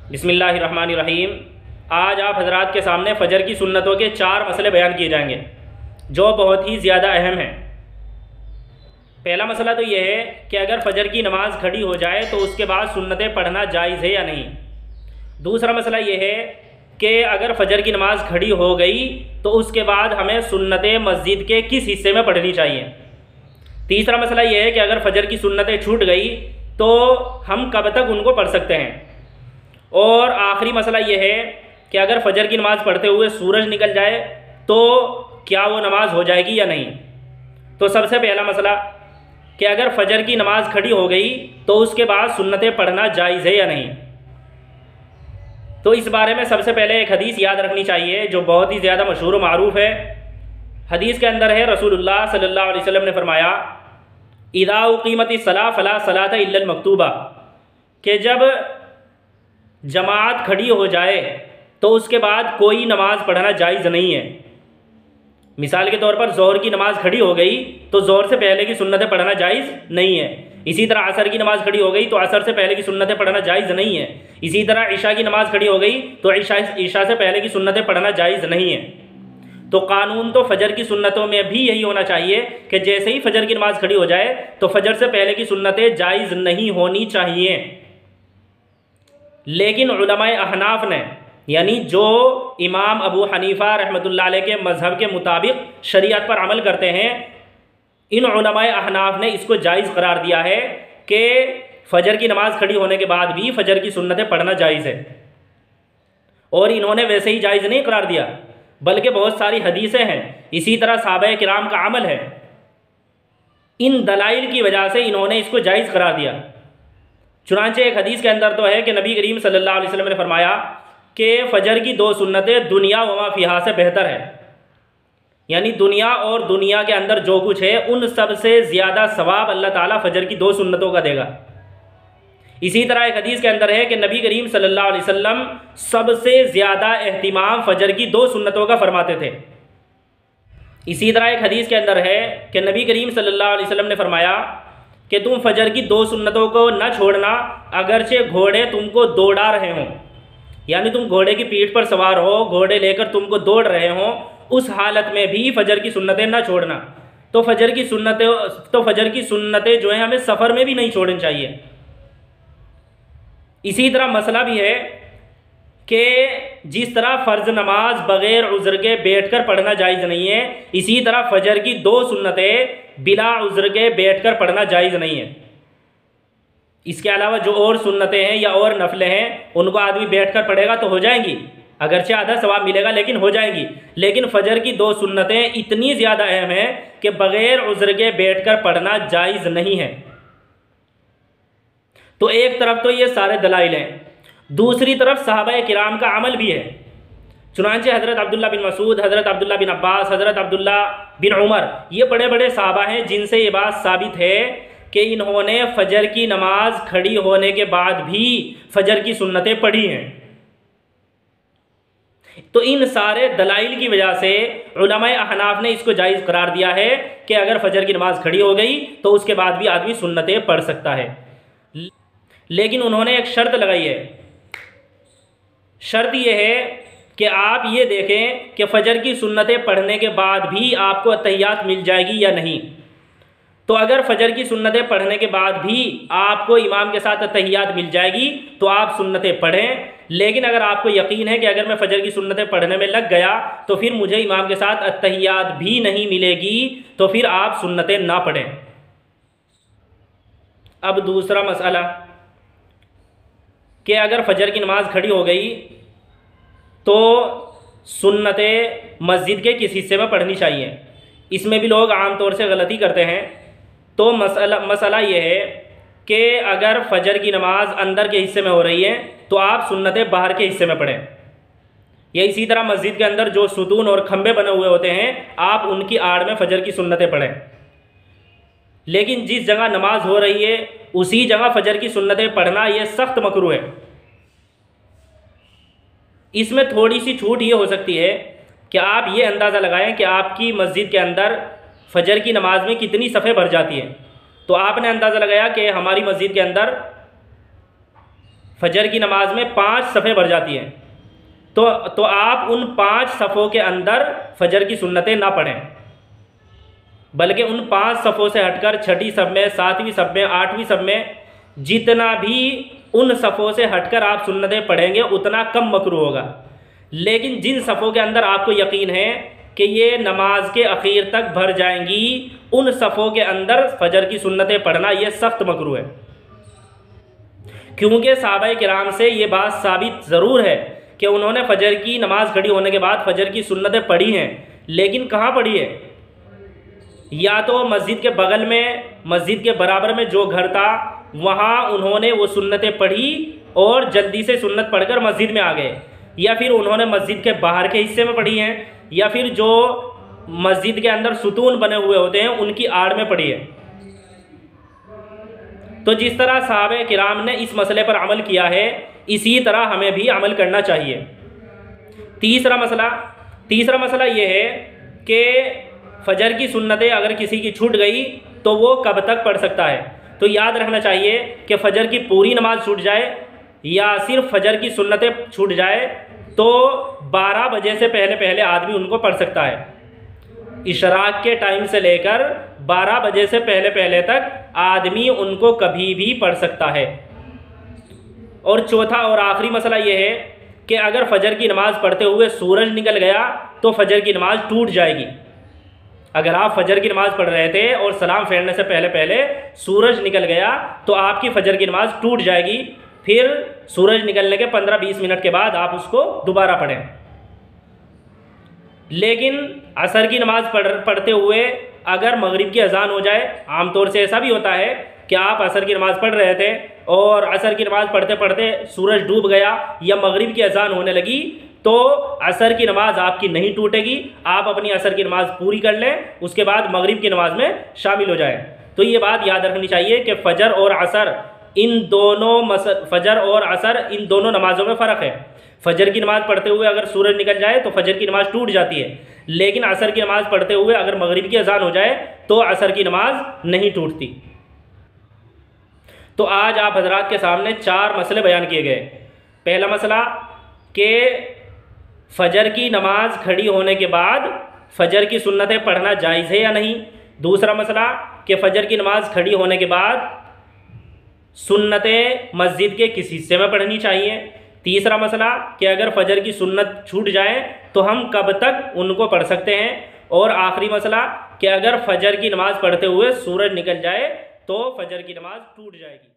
बिस्मिल्लाहिर्रहमानिर्रहीम। आज आप हजरात के सामने फ़जर की सुन्नतों के 4 मसले बयान किए जाएंगे जो बहुत ही ज़्यादा अहम हैं। पहला मसला तो यह है कि अगर फ़जर की नमाज़ खड़ी हो जाए तो उसके बाद सुन्नतें पढ़ना जायज़ है या नहीं। दूसरा मसला यह है कि अगर फ़जर की नमाज़ खड़ी हो गई तो उसके बाद हमें सुन्नतें मस्जिद के किस हिस्से में पढ़नी चाहिए। तीसरा मसला यह है कि अगर फ़जर की सुन्नतें छूट गई तो हम कब तक उनको पढ़ सकते हैं। और आखिरी मसला यह है कि अगर फ़जर की नमाज़ पढ़ते हुए सूरज निकल जाए तो क्या वो नमाज हो जाएगी या नहीं। तो सबसे पहला मसला कि अगर फ़जर की नमाज़ खड़ी हो गई तो उसके बाद सुन्नतें पढ़ना जायज़ है या नहीं। तो इस बारे में सबसे पहले एक हदीस याद रखनी चाहिए जो बहुत ही ज़्यादा मशहूर मारूफ़ है। हदीस के अंदर है, रसूलुल्लाह सल्लल्लाहु अलैहि वसल्लम ने फरमाया, इज़ा उक़ीमतिस सलाह फ़ला सलाता इल्लल मक्तूबा, कि जब जमात खड़ी हो जाए तो उसके बाद कोई नमाज़ पढ़ना जायज़ नहीं है। मिसाल के तौर पर ज़ोहर की नमाज़ खड़ी हो गई तो ज़ोहर से पहले की सुन्नतें पढ़ना जायज़ नहीं है। इसी तरह असर की नमाज़ खड़ी हो गई तो असर से पहले की सुन्नतें पढ़ना जायज़ नहीं है। इसी तरह इशा की नमाज़ खड़ी हो गई तो इशा से पहले की सुन्नतें पढ़ना जायज़ नहीं है। तो कानून तो फ़जर की सुन्नतों में भी यही होना चाहिए कि जैसे ही फ़जर की नमाज़ खड़ी हो जाए तो फ़जर से पहले की सुन्नतें जायज़ नहीं होनी चाहिए। लेकिन उलमाए अहनाफ ने, यानी जो इमाम अबू हनीफ़ा रहमतुल्लाह अलैह के मज़हब के मुताबिक शरीयत पर अमल करते हैं, इन उलमाए अहनाफ ने इसको जायज़ करार दिया है कि फ़जर की नमाज़ खड़ी होने के बाद भी फ़जर की सुन्नतें पढ़ना जायज़ है। और इन्होंने वैसे ही जायज़ नहीं करार दिया बल्कि बहुत सारी हदीसें हैं, इसी तरह सहाबाए किराम का अमल है, इन दलाइल की वजह से इन्होंने इसको जायज़ करार दिया। चुनांचे एक हदीस के अंदर तो है कि नबी करीम सल्लल्लाहु अलैहि वसल्लम ने फरमाया कि फ़जर की 2 सुन्नतें दुनिया व मा फ़ीहा से बेहतर है, यानी दुनिया और दुनिया के अंदर जो कुछ है उन सब से ज़्यादा सवाब अल्लाह ताला फ़जर की 2 सुन्नतों का देगा। इसी तरह एक हदीस के अंदर है कि नबी करीम सल्लल्लाहु अलैहि वसल्लम सबसे ज़्यादा एहतिमाम फ़जर की 2 सुन्नतों का फरमाते थे। इसी तरह एक हदीस के अंदर है कि नबी करीम सल्लल्लाहु अलैहि वसल्लम ने फरमाया कि तुम फ़जर की 2 सुन्नतों को न छोड़ना, अगरचे घोड़े तुमको दौड़ा रहे हों, यानी तुम घोड़े की पीठ पर सवार हो, घोड़े लेकर तुमको दौड़ रहे हों, उस हालत में भी फ़जर की सुन्नतें न छोड़ना। तो फ़जर की सुन्नतें जो हैं हमें सफ़र में भी नहीं छोड़नी चाहिए। इसी तरह मसला भी है कि जिस तरह फ़र्ज़ नमाज बग़ैर उज़्र के बैठकर पढ़ना जायज़ नहीं है, इसी तरह फ़जर की 2 सुन्नतें बिला उज़्र के बैठकर पढ़ना जायज़ नहीं है। इसके अलावा जो और सुन्नतें हैं या और नफलें हैं उनको आदमी बैठकर पढ़ेगा तो हो जाएंगी, अगरचे आधा सवाब मिलेगा लेकिन हो जाएंगी। लेकिन फ़जर की 2 सुन्नतें इतनी ज़्यादा अहम हैं कि बग़ैर उज़्र के बैठकर पढ़ना जायज़ नहीं है। तो एक तरफ तो ये सारे दलाइल हैं, दूसरी तरफ सहाबाए किराम का अमल भी है। चुनांचे हज़रत अब्दुल्ला बिन मसूद, हज़रत अब्दुल्ला बिन अब्बास, हज़रत अब्दुल्ला बिन उमर, ये बड़े बड़े सहाबा हैं जिनसे ये बात साबित है कि इन्होंने फ़जर की नमाज खड़ी होने के बाद भी फ़जर की सुन्नतें पढ़ी हैं। तो इन सारे दलाइल की वजह से उलमाए अहनाफ ने इसको जायज़ करार दिया है कि अगर फ़जर की नमाज खड़ी हो गई तो उसके बाद भी आदमी सुन्नतें पढ़ सकता है। लेकिन उन्होंने एक शर्त लगाई है। शर्त यह है कि आप ये देखें कि फ़जर की सुन्नतें पढ़ने के बाद भी आपको अत्तहियात मिल जाएगी या नहीं। तो अगर फ़जर की सुन्नतें पढ़ने के बाद भी आपको इमाम के साथ अत्तहियात मिल जाएगी तो आप सुन्नतें पढ़ें। लेकिन अगर आपको यकीन है कि अगर मैं फ़जर की सुन्नतें पढ़ने में लग गया तो फिर मुझे इमाम के साथ अत्तहियात भी नहीं मिलेगी, तो फिर आप सुन्नतें ना पढ़ें। अब दूसरा मसला कि अगर फ़जर की नमाज़ खड़ी हो गई तो सुन्नतें मस्जिद के किस हिस्से में पढ़नी चाहिए। इसमें भी लोग आम तौर से गलती करते हैं। तो मसला ये है कि अगर फ़जर की नमाज़ अंदर के हिस्से में हो रही है तो आप सुन्नतें बाहर के हिस्से में पढ़ें, या इसी तरह मस्जिद के अंदर जो सुतून और खंबे बने हुए होते हैं आप उनकी आड़ में फ़जर की सुन्नतें पढ़ें। लेकिन जिस जगह नमाज हो रही है उसी जगह फ़जर की सुन्नतें पढ़ना ये सख्त मकरूह है। इसमें थोड़ी सी छूट ये हो सकती है कि आप ये अंदाज़ा लगाएं कि आपकी मस्जिद के अंदर फ़जर की नमाज में कितनी सफ़े भर जाती हैं। तो आपने अंदाज़ा लगाया कि हमारी मस्जिद के अंदर फजर की नमाज में 5 सफ़े भर जाती हैं, तो आप उन 5 सफ़ों के अंदर फजर की सुन्नतें ना पढ़ें, बल्कि उन 5 सफ़ों से हटकर छठी सफ़ में, 7वीं सफ़ में, 8वीं सफ़ में, जितना भी उन सफ़ों से हटकर आप सुन्नतें पढ़ेंगे उतना कम मकरूह होगा। लेकिन जिन सफ़ों के अंदर आपको यकीन है कि ये नमाज के आखिर तक भर जाएंगी, उन सफ़ों के अंदर फजर की सुन्नतें पढ़ना ये सख्त मकरूह है, क्योंकि सहाबा किराम से ये बात साबित ज़रूर है कि उन्होंने फजर की नमाज खड़ी होने के बाद फजर की सुन्नतें पढ़ी हैं। लेकिन कहाँ पढ़ी है? या तो मस्जिद के बगल में, मस्जिद के बराबर में जो घर था वहाँ उन्होंने वो सुन्नतें पढ़ी और जल्दी से सुन्नत पढ़कर मस्जिद में आ गए, या फिर उन्होंने मस्जिद के बाहर के हिस्से में पढ़ी हैं, या फिर जो मस्जिद के अंदर सुतून बने हुए होते हैं उनकी आड़ में पढ़ी है। तो जिस तरह सहाबे किराम ने इस मसले पर अमल किया है, इसी तरह हमें भी अमल करना चाहिए। तीसरा मसला ये है कि फजर की सुन्नतें अगर किसी की छूट गई तो वो कब तक पढ़ सकता है। तो याद रखना चाहिए कि फजर की पूरी नमाज छूट जाए या सिर्फ फजर की सुन्नतें छूट जाए तो 12 बजे से पहले पहले आदमी उनको पढ़ सकता है। इशराक के टाइम से लेकर 12 बजे से पहले पहले तक आदमी उनको कभी भी पढ़ सकता है। और चौथा और आखिरी मसला यह है कि अगर फजर की नमाज पढ़ते हुए सूरज निकल गया तो फजर की नमाज टूट जाएगी। अगर आप फजर की नमाज पढ़ रहे थे और सलाम फेरने से पहले पहले सूरज निकल गया तो आपकी फजर की नमाज टूट जाएगी। फिर सूरज निकलने के 15-20 मिनट के बाद आप उसको दोबारा पढ़ें। लेकिन असर की नमाज पढ़ते हुए अगर मगरिब की अजान हो जाए, आमतौर से ऐसा भी होता है कि आप असर की नमाज पढ़ रहे थे और असर की नमाज पढ़ते पढ़ते सूरज डूब गया या मगरिब की अजान होने लगी, तो असर की नमाज आपकी नहीं टूटेगी। आप अपनी असर की नमाज पूरी कर लें, उसके बाद मगरिब की नमाज में शामिल हो जाएं। तो ये बात याद रखनी चाहिए कि फजर और असर इन दोनों नमाजों में फ़र्क है। फजर की नमाज पढ़ते हुए अगर सूरज निकल जाए तो फजर की नमाज टूट जाती है, लेकिन असर की नमाज पढ़ते हुए अगर मगरिब की अजान हो जाए तो असर की नमाज नहीं टूटती। तो आज आप हजरात के सामने 4 मसले बयान किए गए। पहला मसला कि फजर की नमाज खड़ी होने के बाद फजर की सुन्नतें पढ़ना जायज़ है या नहीं। दूसरा मसला कि फजर की नमाज खड़ी होने के बाद सुन्नतें मस्जिद के किस हिस्से में पढ़नी चाहिए। तीसरा मसला कि अगर फजर की सुन्नत छूट जाए तो हम कब तक उनको पढ़ सकते हैं। और आखिरी मसला कि अगर फजर की नमाज पढ़ते हुए सूरज निकल जाए तो फजर की नमाज टूट जाएगी।